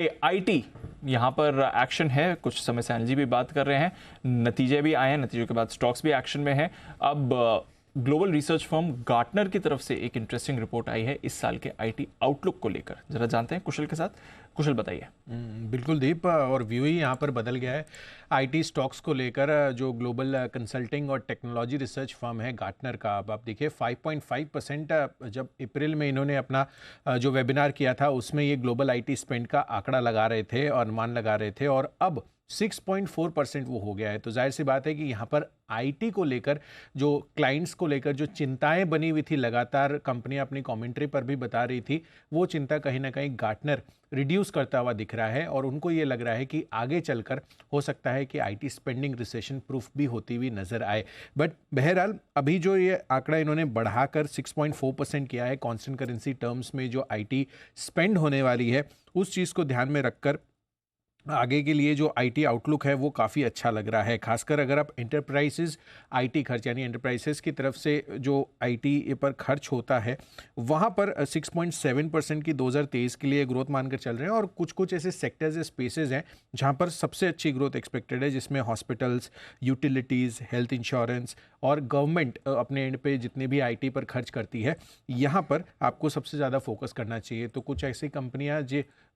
IT यहाँ पर action है, कुछ समय से अनिल जी भी बात कर रहे हैं, नतीजे भी आए हैं, नतीजों के बाद स्टॉक्स भी एक्शन में हैं। अब ग्लोबल रिसर्च फर्म गार्टनर की तरफ से एक इंटरेस्टिंग रिपोर्ट आई है इस साल के आईटी आउटलुक को लेकर। जरा जानते हैं कुशल के साथ। कुशल बताइए। बिल्कुल दीप, और व्यू ही यहाँ पर बदल गया है आईटी स्टॉक्स को लेकर। जो ग्लोबल कंसल्टिंग और टेक्नोलॉजी रिसर्च फर्म है गार्टनर का, अब आप देखिए 5.5% जब अप्रैल में इन्होंने अपना जो वेबिनार किया था उसमें ये ग्लोबल आईटी स्पेंड का आंकड़ा लगा रहे थे और अनुमान लगा रहे थे, और अब 6.4% वो हो गया है। तो जाहिर सी बात है कि यहाँ पर आईटी को लेकर, जो क्लाइंट्स को लेकर जो चिंताएं बनी हुई थी, लगातार कंपनियां अपनी कमेंट्री पर भी बता रही थी, वो चिंता कहीं ना कहीं गार्टनर रिड्यूस करता हुआ दिख रहा है। और उनको ये लग रहा है कि आगे चलकर हो सकता है कि आईटी स्पेंडिंग रिसेशन प्रूफ भी होती हुई नजर आए। बट बहरहाल अभी जो ये आंकड़ा इन्होंने बढ़ाकर 6.4% किया है कांस्टेंट करेंसी टर्म्स में, जो आईटी स्पेंड होने वाली है उस चीज़ को ध्यान में रखकर आगे के लिए जो आईटी आउटलुक है वो काफ़ी अच्छा लग रहा है। खासकर अगर आप एंटरप्राइजेज आईटी खर्च, यानी एंटरप्राइजेस की तरफ से जो आईटी पर खर्च होता है, वहाँ पर 6.7% की 2023 के लिए ग्रोथ मानकर चल रहे हैं। और कुछ कुछ ऐसे सेक्टर्स या स्पेसेस हैं जहाँ पर सबसे अच्छी ग्रोथ एक्सपेक्टेड है, जिसमें हॉस्पिटल्स, यूटिलिटीज़, हेल्थ इंश्योरेंस और गवर्नमेंट अपने एंड पे जितने भी आईटी पर खर्च करती है, यहाँ पर आपको सबसे ज़्यादा फोकस करना चाहिए। तो कुछ ऐसी कंपनियाँ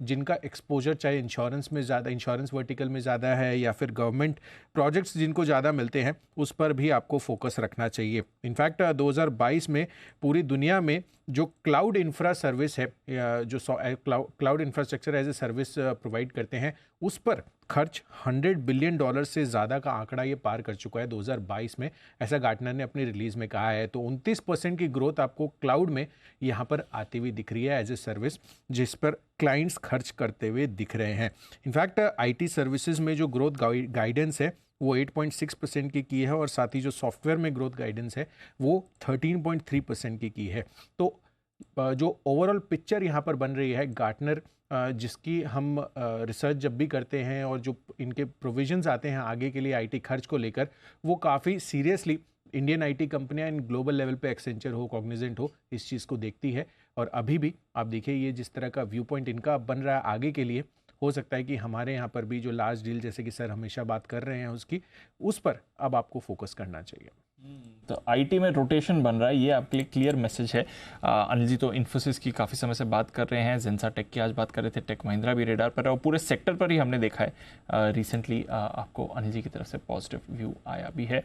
जिनका एक्सपोजर चाहे इंश्योरेंस में ज़्यादा, इंश्योरेंस वर्टिकल में ज़्यादा है, या फिर गवर्नमेंट प्रोजेक्ट्स जिनको ज़्यादा मिलते हैं, उस पर भी आपको फोकस रखना चाहिए। इनफैक्ट 2022 में पूरी दुनिया में जो क्लाउड इंफ्रा सर्विस है, जो cloud infrastructure as a service provide करते हैं, उस पर खर्च $100 बिलियन से ज़्यादा का आंकड़ा ये पार कर चुका है 2022 में, ऐसा गार्टनर ने अपनी रिलीज़ में कहा है। तो 29% की ग्रोथ आपको क्लाउड में यहाँ पर आती हुई दिख रही है एज ए सर्विस, जिस पर क्लाइंट्स खर्च करते हुए दिख रहे हैं। इनफैक्ट आईटी सर्विसेज में जो ग्रोथ गाइडेंस है वो 8.6% की है, और साथ ही जो सॉफ्टवेयर में ग्रोथ गाइडेंस है वो 13.3% की है। तो जो ओवरऑल पिक्चर यहाँ पर बन रही है गार्टनर, जिसकी हम रिसर्च जब भी करते हैं और जो इनके प्रोविजंस आते हैं आगे के लिए आईटी खर्च को लेकर, वो काफ़ी सीरियसली इंडियन आईटी कंपनियां इन ग्लोबल लेवल पे एक्सेंचर हो, कॉग्निजेंट हो, इस चीज़ को देखती है। और अभी भी आप देखिए ये जिस तरह का व्यू पॉइंट इनका बन रहा है आगे के लिए, हो सकता है कि हमारे यहाँ पर भी जो लार्ज डील, जैसे कि सर हमेशा बात कर रहे हैं उसकी, उस पर अब आपको फोकस करना चाहिए। तो आईटी में रोटेशन बन रहा है, ये आपके लिए क्लियर मैसेज है। अनिल जी तो इन्फोसिस की काफ़ी समय से बात कर रहे हैं, जेंसा टेक की आज बात कर रहे थे, टेक महिंद्रा भी रेडार पर है, और पूरे सेक्टर पर ही हमने देखा है रिसेंटली आपको अनिल जी की तरफ से पॉजिटिव व्यू आया भी है।